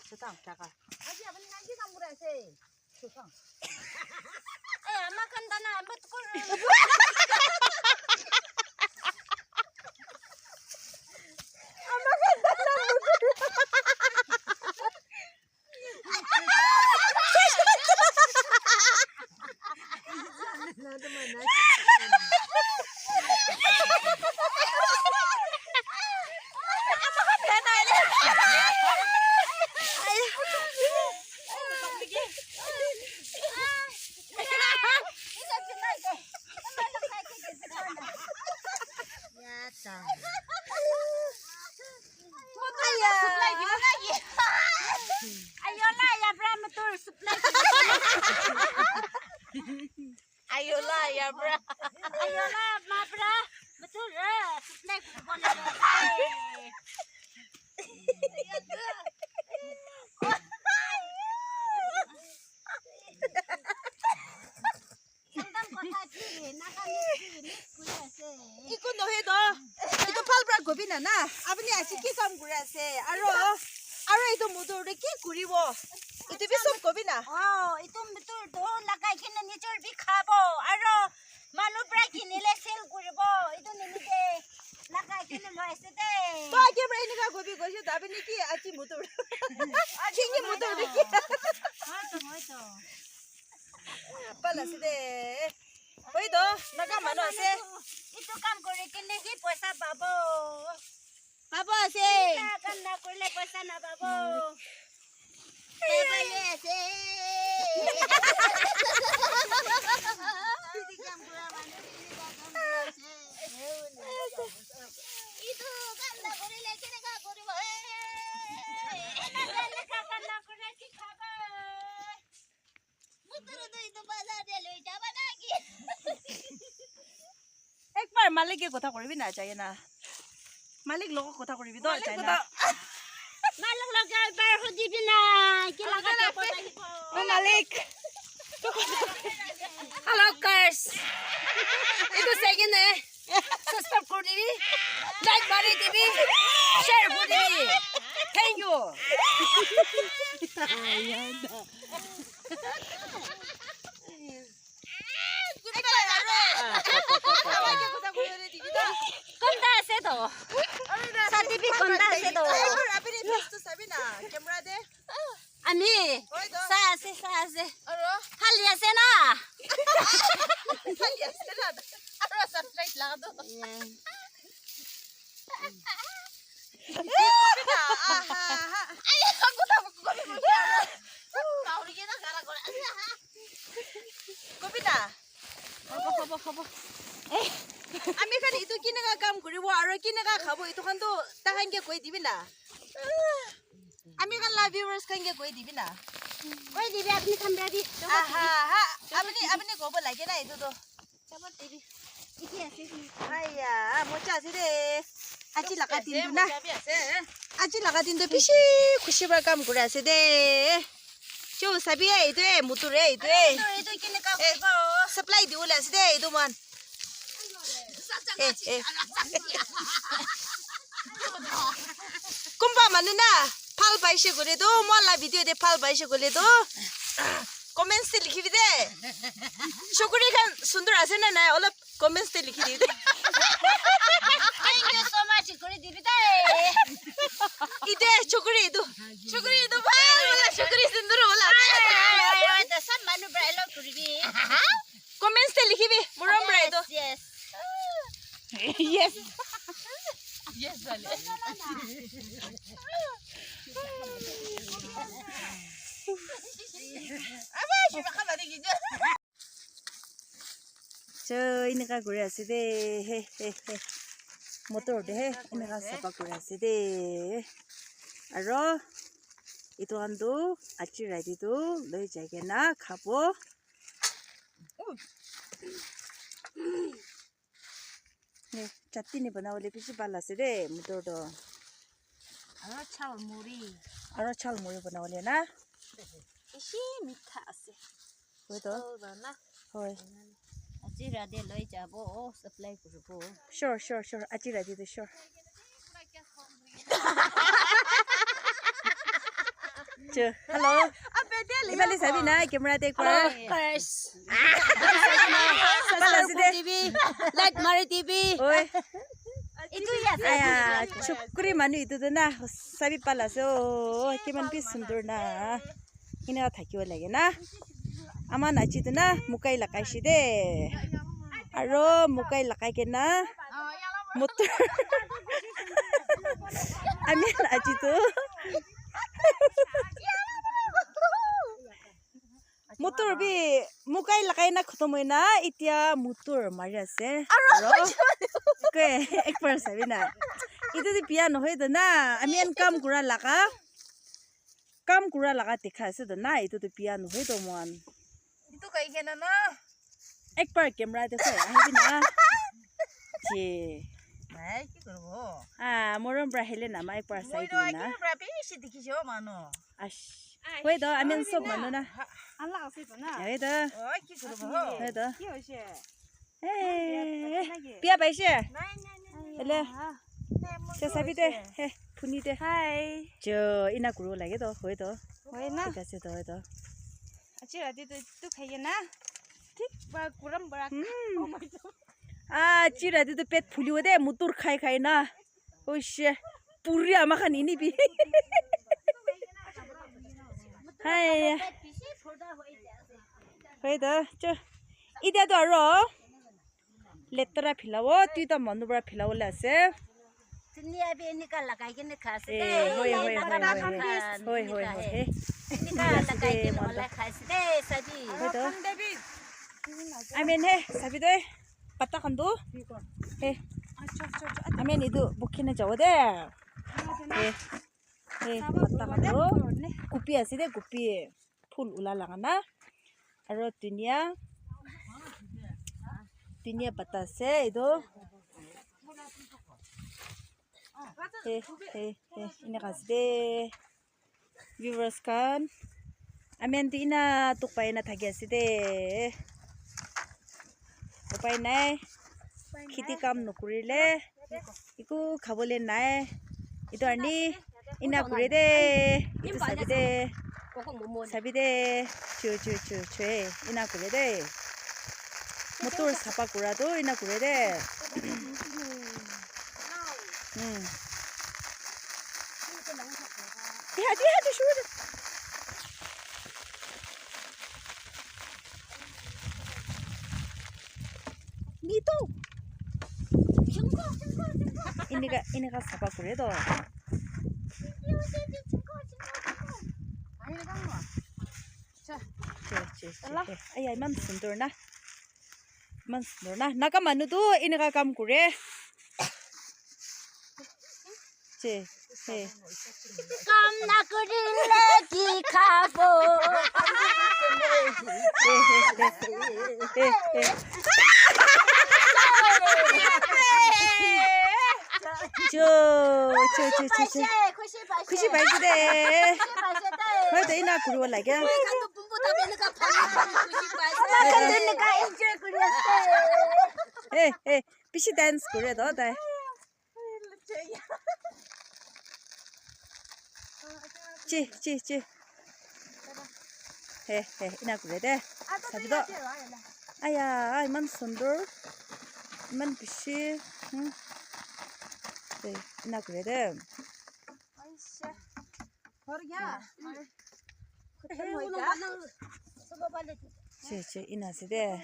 Setang cakap. Aji apa ni nanti kamu rasa? Setang. Makan tanah betul. Ayolah ya bra. Ayolah ma bra. Betul snack boleh. Iku nohe do. Itu palbra gobi na na. Abni achi ki kam gura se. Aro itu mudur de ki kuribo. Itu bi sob gobi na. Oh, itu betul tuh lagai kini nicol bi khabo. Aro manu bra kini le sel kuribo. Itu nini de lagai kini lo ese de. To ake bra ini ka gobi goshi to abni ki achi mudur. Kingi mudur de ki. Hoito. Pala se de. Hoi do. Naga mano se. Itu kam kore kini ki poisa babo. Babo se. Kan na kore poisa na babo. Babo se. Itu kan na kore le kini ka kore bo. Enak kan na kore ki khaba. Mutur tu itu bazar de loi jaba lagi. একবার মালিকের কথা করবি না চাই না মালিক লোক কথা করবি তো চাই না Malang lagai bar hudi na kila ka ও মালিক hello guys itu second subscribe করে দিবি লাইক মারি দিবি শেয়ার করে দিবি thank you konda ase to satibi konda ase to আপনি ফেস তো সাবি না ক্যামেরা দে ami ওই তো sa ase আরো hali ase na খালি আছে না আরো সাবস্ক্রাইব লাগা দাও আমি খালি ইটো কিনেকা কাম কৰিব আৰু কিনেকা খাব ইটো খানটো তাহানকে কৈ দিবি না আমি খান লাভ ভিউৱাৰ্ছ খানকে কৈ দিবি না koi dibi apni kamera di আপুনি ক'ব লাগে না ইটোতো coba dibi iki ase আইয়া মজা আছে দে আজি লাগা দিনটো না আজি লাগা দিনটো বেছি খুচিবাৰ কাম কৰি আছে দে চৌ চাবি এইটোৱে মুতুৰে এইটোৱে itu kini ka ko supply দিবলৈ আছে দে এইটো মান কোনবা মানুহ না ভাল পাইছে গ'লে তো মলা ভিডিঅ' দে ভাল পাইছে গ'লে তো কমেন্টছ লিখিবি দে চকুৰি খান সুন্দৰ আছে না নাই অলপ কমেন্টছ লিখি দি দে thank you so much kori dibi dai ইতে চকুৰি ইটো ভাল বলা চকুৰি সুন্দৰ বলা ayo ta sam manu bra lo koribi comments লিখিবি মৰম বৰা ইটো yes yes এনেকা কৰি আছে দে মটৰ দে এনেকা চাফা কৰি আছে দে আৰু এইটো কামটো আজি ৰাতিটো লৈ যায় কেনা খাব চাটনি বনাবলৈ বেছি ভাল আছে দে মটৰটো aro chal muri আৰু চাল মুড়ি বনাবলৈ না beshi mitha ase হয়তো bana হয় আজি rade loi jabo supply koribo sure আজি ৰাতিটো sure 저 hello 이빨리 사비나 camera take bar First. Pala si De. TV. Light Mari TV. oi Itu ya. aya chukri manu itu na sabi pala so kiman pi sundur na ina thakiwa lage na ama nachi tu na mukai lakai shi de aro mukai lakai ke na motor ami nachi tu motor bi mukai lakai na khotom hoina itia motor mari ase aro ke ek par sabina itu di pia no hoida na ami an kam kura laga dekha ase to na itu di pia no hoido mon Itu kayak gimana no? ek par camera dekho ai na je Nah, itu kau. moron bra hele na mai par side Itu na berapa sih dikisah mana? ash hoido ami an sob manu na Allah kasih tu na. hoido Oh, itu kau. hoido Kau sih. pia bai she Nai. hele 저 사비데 해 분이데 하이 저 이나 구로 라게도 호이도 Hoina. 가세도 호이도 Aci ada tu kayak na. Tik, kurang berat. 아 찌라디도 뱃 풀리오데 무토르 카이카이나 오씨 뿌리 아마칸 이니비 하이 호이도 저 이데도 알아 레터라 필라워 뛰다 먼누브라 필라올라세 Dunia ini kan lakai kini kasih 에 deh. 호이 Ini kan lakai kini oleh kasih deh tadi. 호이도 아멘 해 사비도 빠딱 한도 해 아멘 이도 목히는 저거데 해 빠딱 한도 구피 아시데 구피 풀 울라랑나 아로 두니야 바타세 이도 ini kasih viewers kan amen tina tukpai na thagi aside upai nai khiti kam nukurile iku khabole nai itu ani ina kure de itu sabide chu ina kure de motor sapa kura do ina kure de hadi şurada gitu ini ka sapa kure do ayah man sundur na naka manu tu ini ka kam kure Kam na kurile ki khabo. खुशी भाइछु दे खै त इना कुरो लाग्यो ए पिसी dance कुरो the त ची हे इना कुरो दे 사비도 아야 이만 손들 이만 피시 이나 그래 돼 제 이나세 돼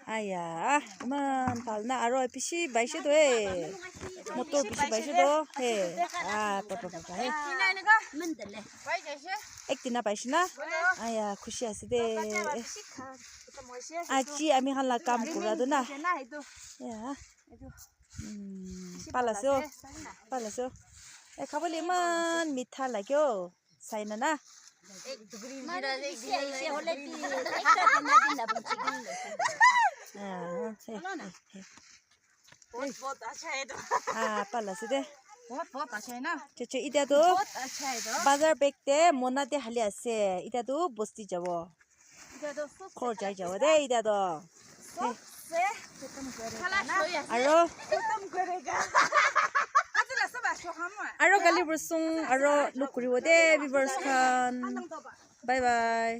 아야 이만 달나 아로 피시 바이시도 해 모tor 피시 바이시도 해아 빠빠빠 해 액티나 바이시나 아야 खुशी दे आजी आमी हल्ला काम कुरादो ना या पालासो ए खाबले मन मिठा लाग्यो छैन ना पालासो दे बहुत अच्छा है ना चेचे इदादो बाजार बेकते मोनाते हाली आसे इदादो बस्ती जाबो खर जाई जाबो दे इदादो खत्म करेगा आरो खत्म करेगा आज ला सब शो हम aro gali bursung aro look kuribo de viewers khan bye bye